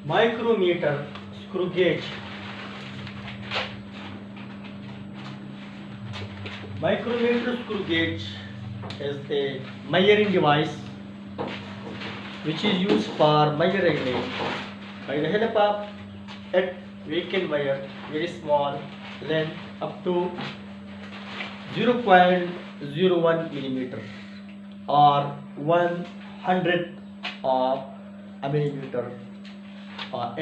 Micrometer screw gauge. Micrometer screw gauge is a measuring device which is used for measuring by the help of it. We can measure very small length up to 0.01 millimeter or 1/100 of a millimeter.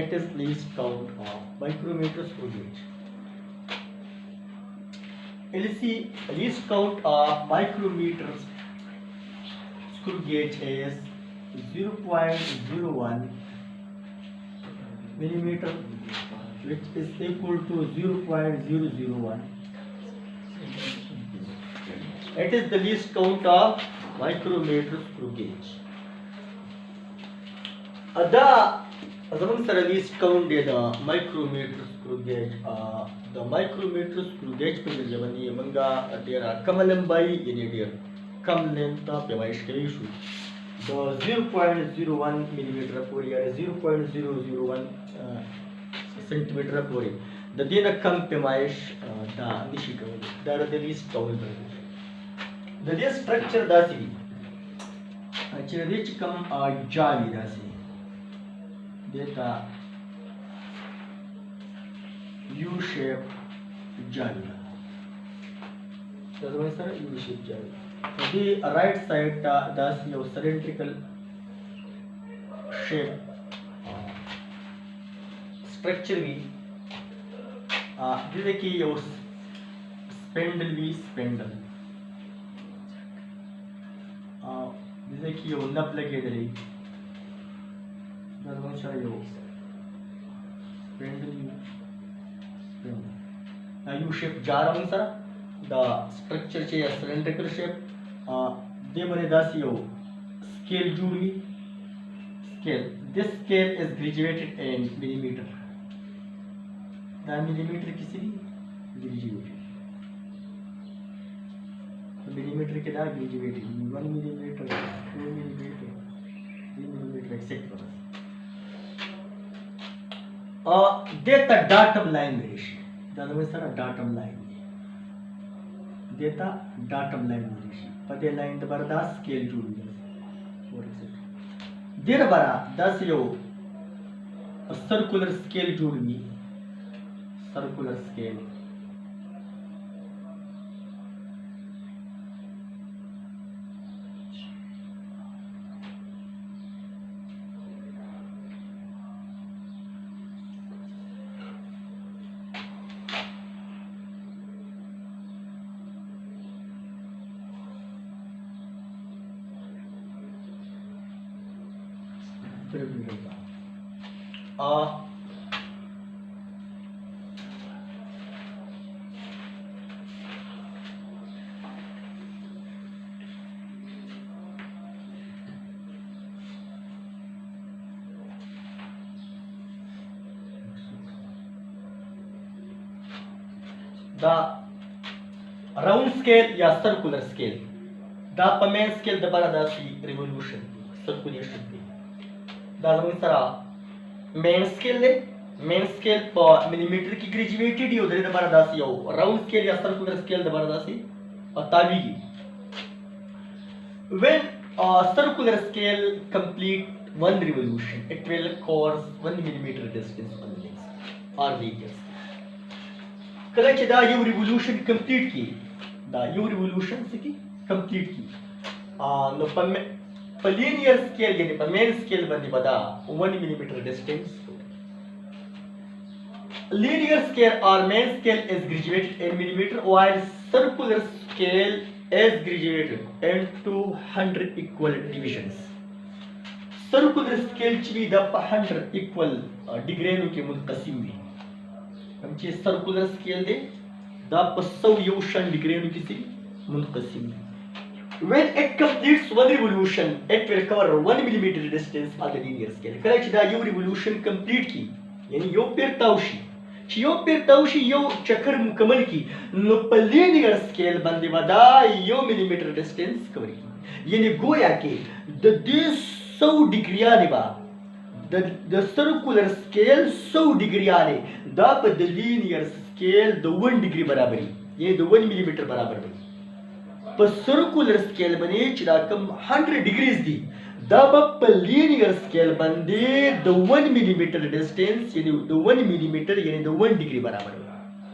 It is least count of micrometer screw gauge. Least count of micrometer screw gauge is 0.01 millimeter, which is equal to 0.001. It is the least count of micrometer screw gauge. The least count the micrometer screw gauge. The micrometer screw gauge penjabani manga dera kamalam by ini dear kam length of the issue. The 0.01 millimeter per year 0.001 centimeter per year. The dena kam pemaish the nishika. There are the least count. The least structure dasi. Actually, which come javi dasi. Data U-shaped javi. So U-shaped javi. The right side does your cylindrical shape structure भी जैसे कि your spindle भी spindle जैसे कि your nub लगे डली spindle U shape jar होंगे sir the structure चे cylindrical shape दे बने दास यो scale जुड़ी scale. This scale is graduated in millimeter. The millimeter किसी भी graduated. Millimeter के दार graduated 1 millimeter, 2 millimeter, 3 millimeter etc. Data datum line ratio. दादा में सारा datum line. Data datum line ratio. पते line तो बड़ा दास scale जुड़ी है. और देर बड़ा दास यो circular scale जुड़ी circular scale. The round scale या circular scale. The main scale the bara da si revolution circulation पे. The जमीन सरा main scale ले main scale पर millimeter की graduated ही उधर the bara da si yo round scale या circular scale the bara da si और तावी की. When circular scale complete one revolution, it will cause 1 millimeter distance on the length or radius. कल चेदा you revolution complete की, दा you revolution से की complete की. नो पर linear scale यानी पर main scale बंदी बदा 1 millimeter distance. Linear scale or main scale is graduated in millimeter, while circular scale is graduated into 100 equal divisions. Circular scale ची दा 100 equal डिग्री के मुनक़सिम भी. हम चे circular scale दे दा 100 डिग्री किसी मुनक़सिम. When it completes one revolution, it will cover 1 millimeter distance on the linear scale. कल दा यू revolution complete की, यानी यो पेर ताउशी यो चक्कर मुकम्मल की, नो पर linear scale बंदे वादा यो millimeter distance cover की. यानी गोया के द 100 डिग्री आने बा د سرکولر سکیل 100 ډیګري یعنی دا په د لینیر سکیل د 1 ډیګري برابري یعنی د 1 ملي میټر برابر دی په سرکولر سکیل باندې چې دا کوم 100 ډیګریز دي دا په لینیر سکیل باندې د 1 ملي میټر ډیسټنس یعنی د 1 ملي میټر یعنی د 1 ډیګري برابر دی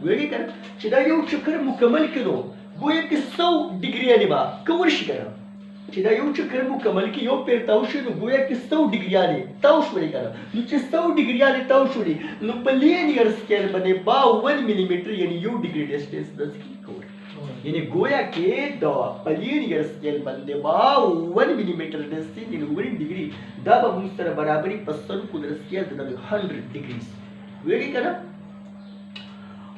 وایي کنه چې دا یو چکر مکمل کړو گویا کې 100 ډیګري یعنی با کور شي کنه چې دا یو چکر مکمل کې یو پیر تاو شي نو گویا کې 100 ډیګري یعنی تاو شولې کنه نو چې 100 ډیګري یعنی تاو شولې نو په لینیر سکیل باندې با 1 ملي میټر یعنی یو ډیګري ډیسټنس د سکی کور یعنی گویا کې دا په لینیر سکیل باندې با 1 ملي میټر ډیسټنس یعنی 1 ډیګري دا به موږ سره برابرۍ په سرکولر سکیل د 100 ډیګریز ویلي کنه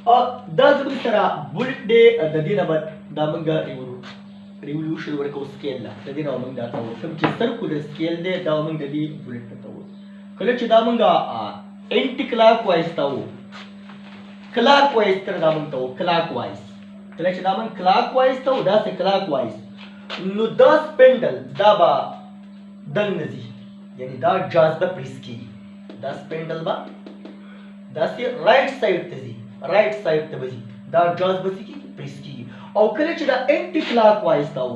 دا زموږ سره بولټ دی د دې نه بعد دا موږ ریولوشن ورکو سکیل ده د دې نه موږ دا کوو کوم چې سرکولر سکیل دی دا موږ د دې بولټ ته کوو کله چې دا موږ انټي کلاک وایز تاو کلاک وایز تر دا موږ تاو کلاک وایز کله چې دا موږ کلاک وایز تاو دا سه کلاک وایز نو دا سپینډل دا با دنګ یعنی دا جاذبه پریس کیږي دا سپینډل با دا سه رائټ سایډ ته ځي رائټ سایډ ته وځي دا جاذبه کی پریس کیږي او کله چې دا انټي کلاک وایز تاو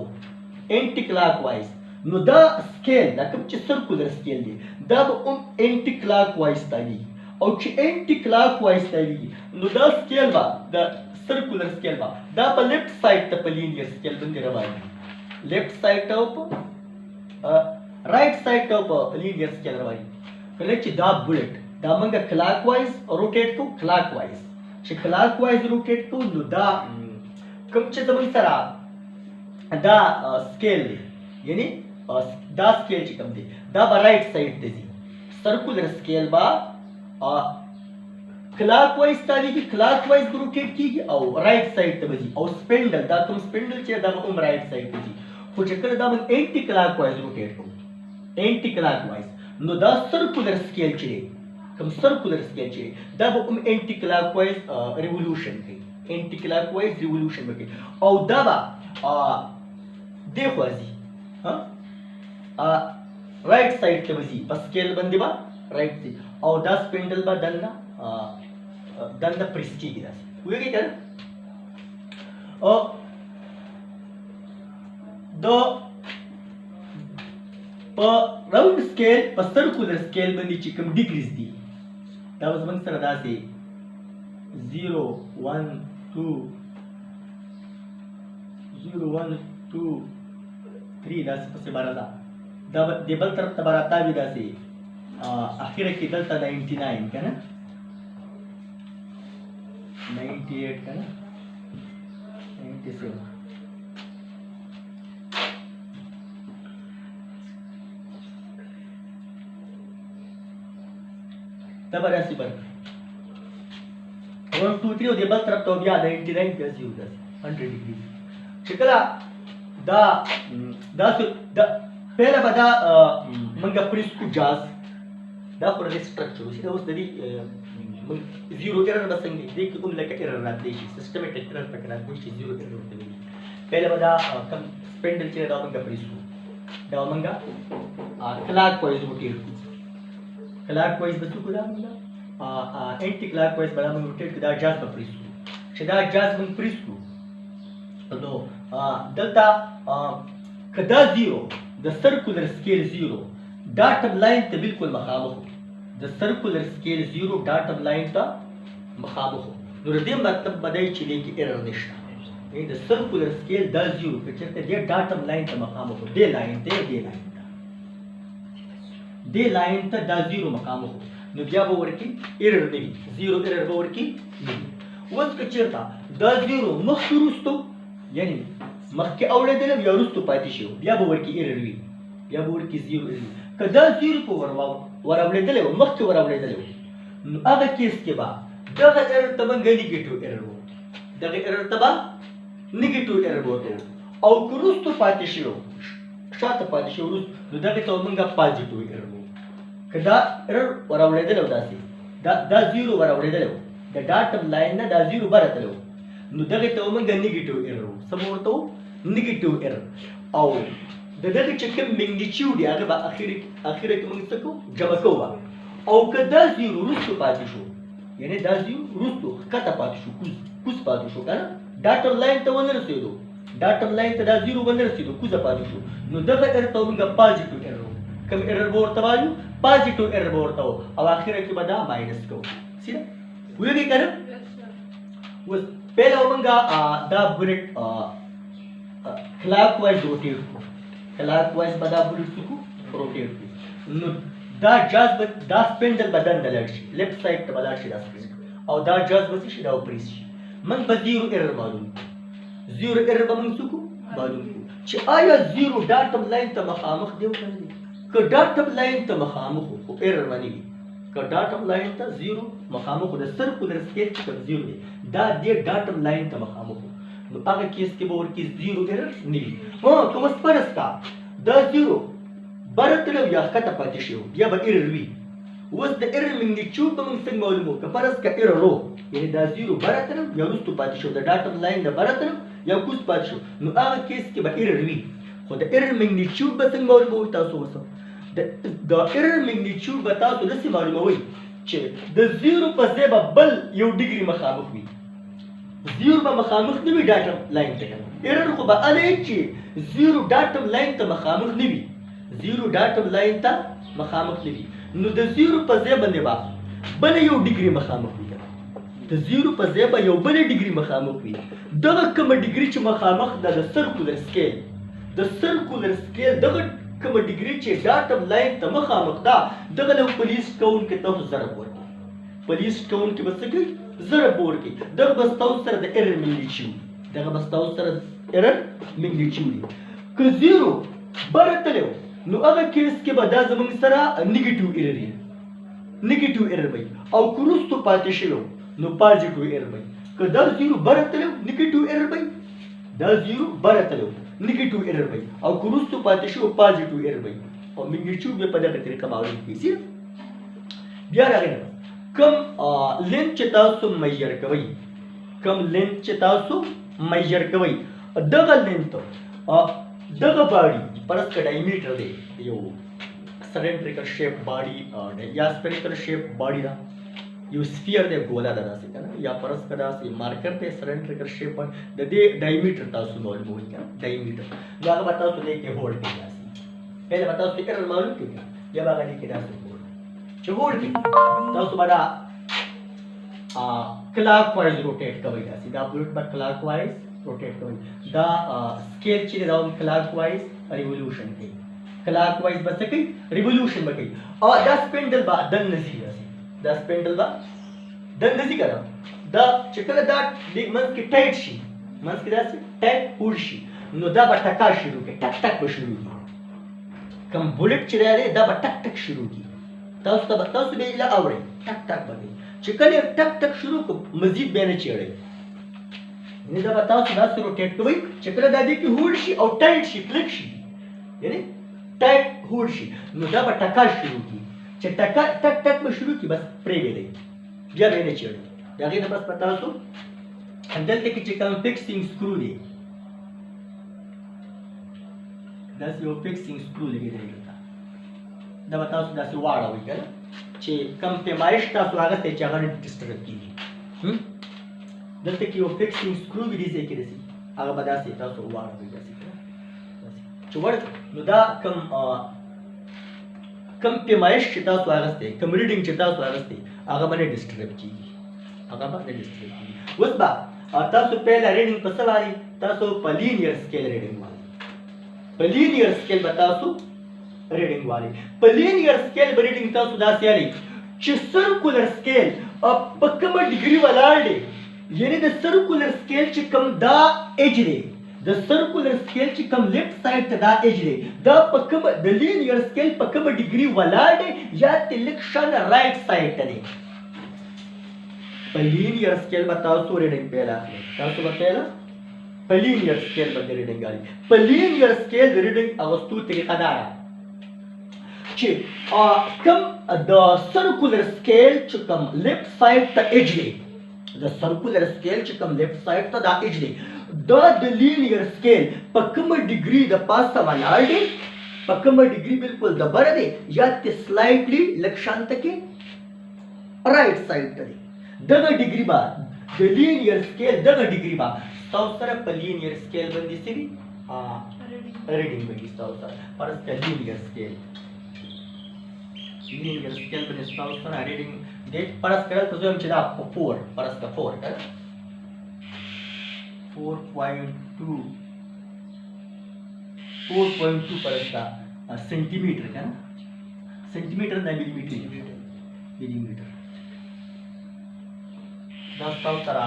انټي کلاک وایز نو دا سکیل دا کوم چې سرکولر سکیل دی دا به انټي کلاک وایز تاوي او چې انټي کلاک وایز تاوي نو دا سکیل با دا سرکولر سکیل با دا په لیفت سایډ ته په لینیر سکیل باندې رواني لیفت سایډ ته په رائټ سایډ ته په لینیر سکیل رواني کله چې دا بولټ دا موږ کلاک وایز روټیټ کو کلاک وایز چې کلاک وایز روټیټ کو نو دا کوم چې زموږ سره دا سکیل دی یعنی دا سکیل چې کوم دی دا به رائټ سایډ ته ځي سرکولر سکیل با کلاک وایز تاویږي کلاک وایز روټیټ کیږي او رائټ سایډ ته ځي او سپینډل دا کوم سپینډل چې دا هم رائټ سایډ ته ځي خو چې کله دا موږ انټي کلاک وایز روټیټ کوو انټي کلاک وایز نو دا سرکولر سکیل چې کوم سرکولر سکیل چې دا به هم انټي کلاک وایز ریولوشن کوي انټي کلاک وایز ریولوشن کوي او دا به دی خوځي ها رائټ سایډ ته وځي په سکیل باندې با رائټ سي او دا سپینډل به دنه پریس کیږي داسې وایي کنه او دا په راوند سکیل په سرکولر سکیل باندې چې کوم ډیګریز دي دا اوس موږ سره داسې 0 1 2 0 1 2 3 داسې پسې بارا دا د بل طرف ته براتا وي داسې اخیره کې دلته 99 کنه 98 کنه 97 دا به داسې بر 1 2 3 او د بل طرف ته بیا 99 داسې یو داسې 100 ډیګري چې کله دا پهله به دا موږ پریس کو جاز دا پر دې سټرکچر وشي دا اوس د دې زیرو ایرر به څنګه دی کې کوم لکه ایرر راځي شي سیستمټیک ایرر پکې راځي شي زیرو ایرر ورته وي پهله به دا کم سپینډل چې دا موږ پریس کو دا موږ کلاک وایز روټیټ کو کلاک وایز به څه کو دا موږ انټي کلاک وایز به موږ روټیټ کو دا جاز به پریس کو چې دا جاز موږ پریس کو نو دلته کدا زیرو د سرکولر سکیل زیرو ډاټم لاین ته بالکل مخامخ د سرکولر سکیل زیرو ډاټم لاین ته مخامخ نو د دې مطلب بدای چې لیکي ایرر نشته د سرکولر سکیل دا زیرو چې ته د ډاټم لاین ته مخامخ دی لاین ته دی لاین ته دا زیرو مخامخ نو بیا به ورکی ایرر نه وي زیرو ایرر به ورکی اوس که چېرته دا زیرو مخکې وروستو یعنی مخکې اوړېدلی یا وروستو پاتې شي بیا به ورکې ایرر وي بیا به ورکې زیرو ایرر وي که دا زیرو په ور اوړېدلی و مخکې ور اوړېدلی و نو هغه کیس کې به دغه ایرر ته به نیګیټیو ایرر و دغه ایرر ته به نیګیټیو ایرر ورته او که وروستو پاتې شي شاته پاتې شي وروستو نو دغې ته به موږ پازیټیو ایرر و که دا ایرر ور اوړېدلی و داسې دا زیرو ور اوړېدلی و د ډاټم لاین نه دا زیرو برتلی و نو دغه ته موږ نیګیټیو ایرر و څه به ورته و نیګیټیو ایرر او د دغه چې کوم میګنیټیوډ دی هغه به اخر کې موږ څه کوو جمع کوو او که دا زیرو رستو پاتې شو یعنی دا زیرو رستو ښکته پاتې شو کوز پاتې شو کنه دا ټرم لاین ته ونه رسېدو دا ټرم لاین ته دا زیرو ونه رسېدو کوزه پاتې شو نو دغه ایرر ته موږ پازیټیو ایرر کوم ایرر به ورته وایو پازیټیو ایرر به ورته وایو او اخره کې به دا ماینس کوو سیده پوهېږئ که نه اوس پهله موږ دا بلټ کلاک وایز روټیټ کړو کلاک وایز به دا بلټ څه کړو روټیټ کړو نو دا جاذبه دا سپینډل به دنده لاړ شي لیفټ سایډ ته به لاړ شي دا سپینډل او دا جاذبه څه شي دا اوپریس شي موږ به زیرو ایرر معلوم کړو زیرو ایرر به موږ څه کړو معلوم کړو چې آیا زیرو دا ټرم لاین ته مخامخ دی او که نه دی که دا ټرم لاین ته مخامخ وو خو ایرر به نه وي که دا ټرم لاین ته زیرو مخامخ وو د سرکولر سکیل چې کوم زیرو دی دا دې دا ټرم لاین ته مخامخ وو نو هغه کیس کې به ورکې زیرو ایرر نه وي که اوس فرض کا دا زیرو بره تلو یا ښکته پاتې شي بیا به ایرر وي اوس د ایرر میګنیچیوډ به موږ څنګه معلومو که فرض که ایرر و یعنی دا زیرو بره تلو یا وروستو پاتې شو د دا ټرم لاین نه بره تلو یا کوز پاتې شو نو هغه کیس کې به ایرر وي خو د ایرر میګنیچیوډ به څنګه معلوموئ تاسو ورسره د ایرر میګنیچیوډ به تاسو داسې معلوموئ چې د زیرو په ځای به بل یو ډیګري مخامخ وي زیرو به مخامخ نه وي دا ټرم لاین ته ایرر خو به هله چې زیرو دا ټرم لاین ته مخامخ نه وي زیرو دا ټرم لاین ته مخامخ نه وي نو د زیرو په ځای باندې به بل یو ډیګري مخامخ وي د زیرو په ځای به یو بل ډیګري مخامخ وي دغه کومه ډیګري چې مخامخ ده د سرکولر سکیل د سرکولر سکیل دغه کومه ډیګري چې دا ټرم لاین ته مخامخ ده دغه له پولیس کوونکي تاسو ضرب ورکړي پولیس کوونکي به څه کوي ضرب ورکړي دغه به ستاسو سره د ایرر میګنیچیوډ دغه به ستاسو سره ایرر میګنیچیوډ که زیرو بره تللی نو هغه کیس کې به دا زموږ سره نیګیټیو ایرر وي نیګیټیو ایرر وي او که وروستو پاتې شوی نو پازیټیو ایرر وي که دا زیرو بره تللی نیګیټیو ایرر وي دا زیرو بره تللی نیګیټیو ایرر وي او که وروستو پاتې شوی پازیټیو ایرر وي او میګنیچیوډ به په دغه طریقه معلوم کړي بیا راغی کم لینث چې تاسو میجر کوئ کم لینث چې تاسو میجر کوئ دغه لینث دغه باډي فرض که ډایمیټر دی یو سلنډریکل شیپ باډي یا سپیریکل شیپ باډي ده یو سفیر دی ګوله ده داسې که نه یا فرض که داسې مارکر دی سلنډریکل شیپ باندې د دې ډایمیټر تاسو معلوموئ که نه ډایمیټر نو هغه به تاسو دې کې هولډ کړئ داسې پهله به تاسو ایرر معلوم کړئ بیا به هغه دې کې داسې چې هولډ کړئ تاسو به دا کلاک وایز روټیټ کوئ داسې دا بلټ به کلاک وایز روټیټ کوئ دا سکیل چې دی دا هم کلاک وایز ریولوشن کوي کلاک وایز به څه کوي ریولوشن به کوي او دا سپینډل به دننه ځي داسې دا سپینډل به دننه ځي که نه دا چې کله دا منځ کې ټایټ شي منځ کې داسې ټایټ هوډ شي نو دا به ټکا شروع کوي ټک ټک به شروع کړي کوم بلټ چې دی دا به ټک ټک شروع کړي تاسو به یې له اورئ ټک ټک به کوي چې کله یې ټک ټک شروع کړو مزید بیا نه چیړئ یعنې دا به تاسو داسې روټیټ کوئ چې کله دا دې کې هوډ شي او ټایټ شي کلک شي یعنې ټایټ هوډ شي نو دا به ټکا شروع کړي چې ټک ټک به شروع کړي بس پرېږدئ بیا به یې نه چیړئ د هغې نه بس به تاسو دلته کې چې کوم فکسینګ سکرو دی داسې یو فکسینګ سکرو لګېدلی دلته دا به تاسو داسې واړوئ که نه چې کوم پیمایش تاسو اخیستی چې هغه نه ډسټرب کېږي دلته کې یو فکسینګ سکرو وي دې ځای کې داسې هغه به داسې تاسو واړوئ داسې چې وړ نو دا کوم پیمایش چې تاسو اخیستی کوم ریډینګ چې تاسو اخیستی هغه به نه ډسټرب کېږي هغه به نه ډسټرب کېږي اوس به تاسو پهله ریډینګ په څه واري تاسو په لینیر سکیل ریډینګ واري په لینیر سکیل به تاسو ریډینګ واري په لینیر سکیل به ریډینګ تاسو داسې یاري چې سرکولر سکیل په کومه ډیګري ولاړ دی یعنې د سرکولر سکیل چې کوم دا ایج دی د سرکولر سکیل چې کوم لیفټ سایډ ته دا ایج دی دا په کومه د لینیر سکیل په کومه ډیګري ولاړ دی یا ته لږ شانه رایټ سایډ ته دی په لینیر سکیل به تاسو ریډینګ پیل اخلئ تاسو به پیله په لینیر سکیل باندې ریډینګ اخلئ په لینیر سکیل د ریډینګ اخیستو طریقه دا ده چې کوم د سرکولر سکیل چې کوم لیفټ سایډ ته ایج دی د سرکولر سکیل چې کوم لیفټ سایډ ته دا ایج دی دا د لینیر سکیل په کومه ډیګري د پاسه ولاړ دی په کومه ډیګري بالکل د بره دی یا ته سلایټلی لږ شانته کې राइट साइड ته دغه ډیګري با د لینیر سکیل دغه ډیګري با تاسو سره په لینیر سکیل باندې سری ریډینګ باندې تاسو سره فرض کړئ لینیر سکیل باندې تاسو سره ریډینګ دې فرض کړئ تاسو هم چې دا 4 فرض کړئ 4 کړه 4.2 فرض کړئ सेंटीमीटर का सेंटीमीटर ना मिलीमीटर 10,000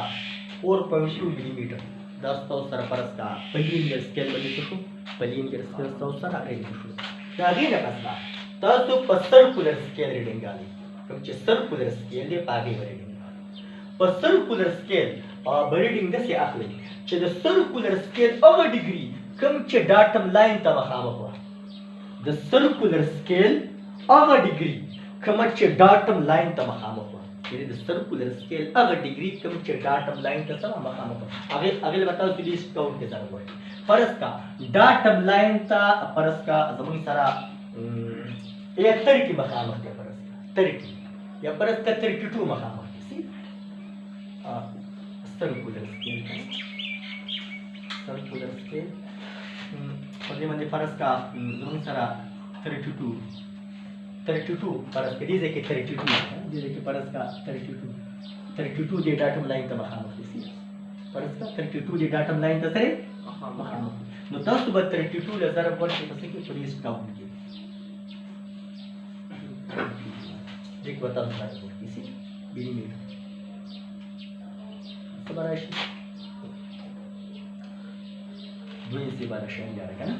4.2 मिलीमीटर 10,000 परस का पलीनियर स्केल बने तो पलीनियर स्केल 10,000 रीडिंग शो दागे ना कसला तो सर्कुलर स्केल रीडिंग आली कम चे सर्कुलर स्केल दे पागे रीडिंग पर सर्कुलर स्केल रीडिंग दसे आखले चे the circular scale over degree कम चे डाटम लाइन ता मखामा हुआ the circular scale aga degree kamache datum line ta makhama ho yani the circular scale aga degree kamache datum line ta sama makhama ho आगे बताओ please count के साथ word first का datum line ta फर्स्ट का जमन सारा 31 की मखामा है फर्स्ट का 30 या फर्स्ट का 32 मखामा है सी circular scale पहिले म्हणजे फरक का दोन सारा 32 फरक के दीजिए कि 32 फरक का 32 जे डाटम लाइन त मखाम होती फरक का 32 जे डाटम लाइन त सरे मखाम नो तاسو به 32 له ضرب ورکړئ پس کې پولیس کاونټ کې دیکھ بتا دو کسی मिलीमीटर خبر راشي دوی سی باندې شامل دی کنه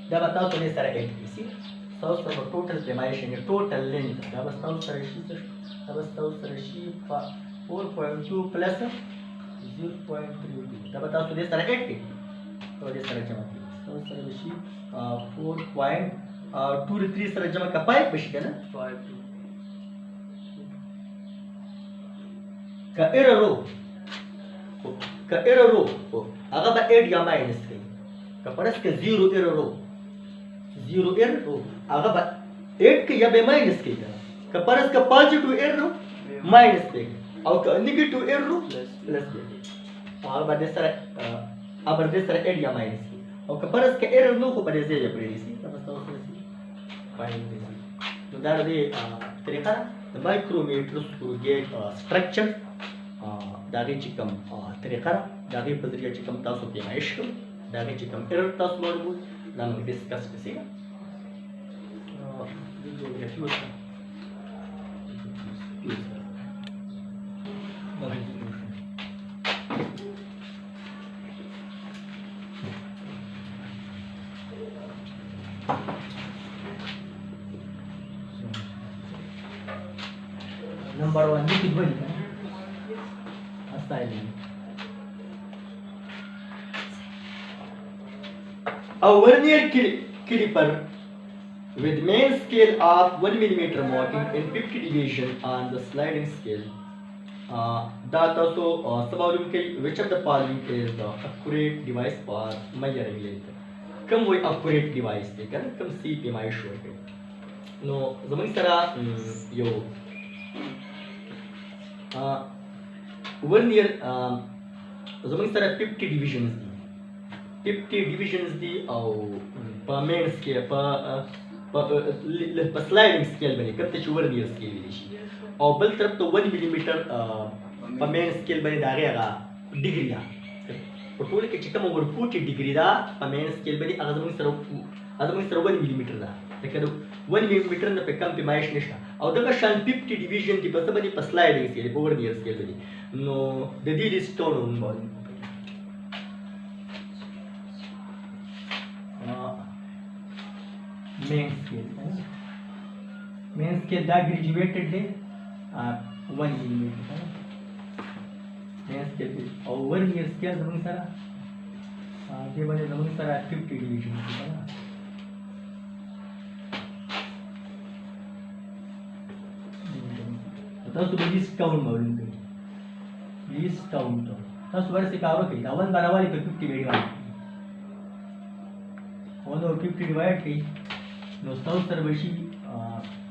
دا به تاسو نه سره اډ کیسي تاسو په ټوټل پیمایش نه ټوټل لینث دا به تاسو سره شي دا به تاسو سره شي 4.2 پلس 0.32 دا به تاسو دې سره اډ کړئ او دې سره جمع کړئ تاسو سره شي 4.23 سره جمع کپای بشي کنه 5 का एररो هغه به 8 یا ماینس کوي که پرس که 0 एररो هغه به 8 کې یا به ماینس کوي که پرس که پوزټیو एररो ماینس کوي او که نیگیټیو एररो پلس کوي هغه به سره 8 یا ماینس کوي او که پرس که एरर نو خو په دې ځای پرې شي تاسو سره فاین دي نو دا د طریقه د مایکرومیټر سکروګیټ سټرکچر دا غي چې کوم طریقه دا غي په ذریعہ چې کوم تاسو پیمایش کوم دا غي چې کوم ایرر تاسو معلومات دا موږ ډیسکس کړئ नंबर 1 लिखित बनी A vernier caliper with main scale of 1 mm marking in 50 division on the sliding scale. That also which of the following is the accurate device for measuring length. Come with accurate device taken. Come see my show. No, zaman sara yo. vernier zaman sara 50 divisions دي او په مین سکیل په سلایډینګ سکیل باندې کته چې ورنیر سکیل ویل شي او بل طرف ته 1 ملي میټر په مین سکیل باندې دا هغه ډیګري ده په ټول کې چې کوم ورکوټي ډیګري ده په مین سکیل باندې هغه زموږ سره 1 ملي میټر ده لکه 1 ملي میټر نه په کم پیمایش نشته او دغه شان 50 ډیویژن دي په څه باندې په سلایډینګ سکیل په ورنیر سکیل باندې نو د دې لیستونو باندې main scale दा ग्रेजुएटेड है 1 millimetre main scale और vernier scale जमून सारा दे बने जमून सारा 50 डिवीजन है ना तो सुबह लिस्ट काउंट मालूम करें लिस्ट काउंट तो सुबह से कारो के 1 बराबर है 50 डिवाइड और 50 डिवाइड की नो 100 सर्वशी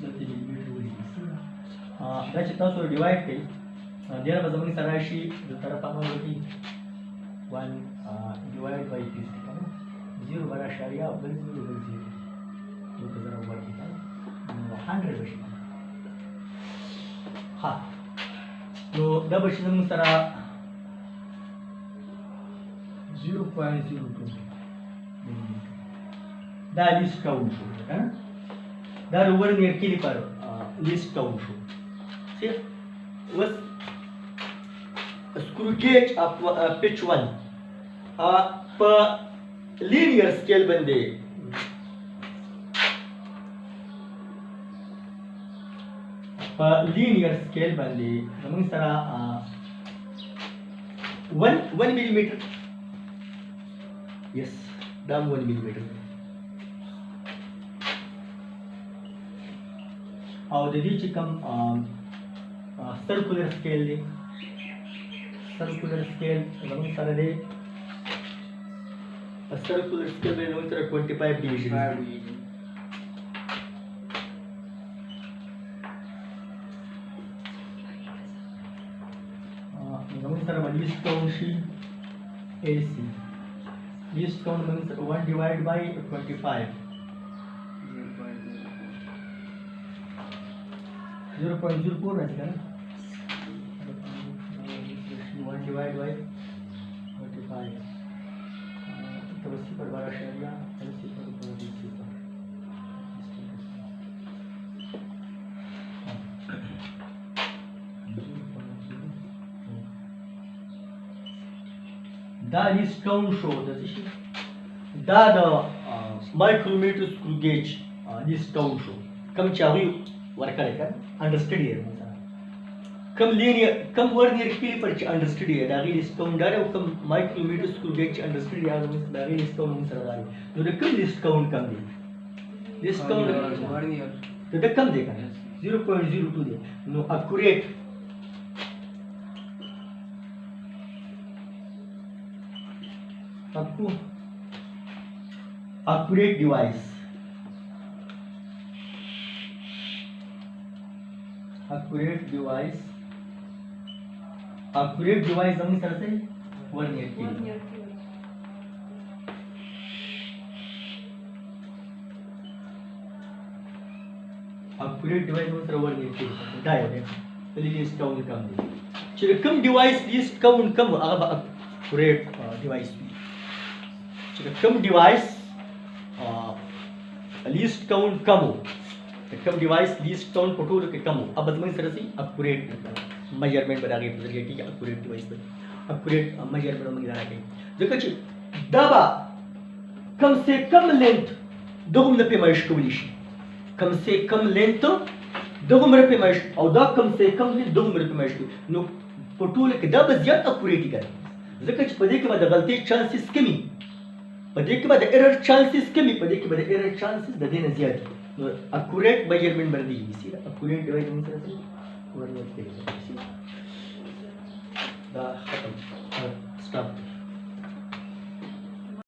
دلته ملي ولیکئ دا چې تاسو ډیوایډ کړئ دې نه به زموږ سره راشي د طرفه به وکړي 1 ډیوایډ بای 3 0 بر اشاریه بل 0 بل 0 نو که ضرب ورکړي نو 100 به شي ها نو دا به شي زموږ سره 0.02 دا لیست کاونټ شو دا د ورنیر کلیپر لیست کاونټ شو سی اوس screw gauge of pitch 1 په linear scale باندې زموږ سره 1 millimeter yes دا 1 millimeter او د دې چې کوم circular scale دی circular scale زموږ سره دی circular scale باندې زموږ سره 25 division زموږ سره به least count شي AC least count زموږ سره 1 divided by 25 0.04 राइट है 1 डिवाइड बाय 45 तो 80 पर 12 शेरिया 80 पर 20 पर दा लिस्ट काउंट शो दा the micrometer screw gauge least count शो कम चावी वर्कर है अंडरस्टैंड है कम लीनियर कम वर्नियर कैलिपर च अंडरस्टैंड है दागी लिस्ट काउंट डारे कम माइक्रोमीटर स्क्रू गेज च अंडरस्टैंड है दागी लिस्ट काउंट सर दारी तो द कम लिस्ट काउंट कम दे लिस्ट काउंट वर्नियर तो द कम देगा 0.02 दे नो एक्यूरेट आपको एक्यूरेट डिवाइस accurate device हम सर से वर्नियर की accurate device हम सर वर्नियर की डायोड है तो लिस्ट काउंट कम दे चलो कम डिवाइस लिस्ट काउंट कम अब accurate डिवाइस चलो कम डिवाइस लिस्ट काउंट कम हो कम डिवाइस लिस्ट काउंट फोटो के कम हो अब बदमाश तरह से एक्यूरेट मेजरमेंट बना के ठीक है एक्यूरेट डिवाइस पर एक्यूरेट मेजरमेंट में लगा के देखो जी दबा कम से कम लेंथ दोगुम पे मैश कोलिश कम से कम लेंथ दोगुम पे मैश और दा कम से कम लेंथ दोगुम पे मैश नो फोटो के दबा ज्यादा एक्यूरेट कर देखो जी पदे के बाद गलती चांसेस कमी पदे के बाद एरर चांसेस कमी पदे के बाद एरर चांसेस द देना ज्यादा accurate measurement बन दी इसी accurate डिवाइस में तरह से वर्नियर के लिए दा खत्म स्टॉप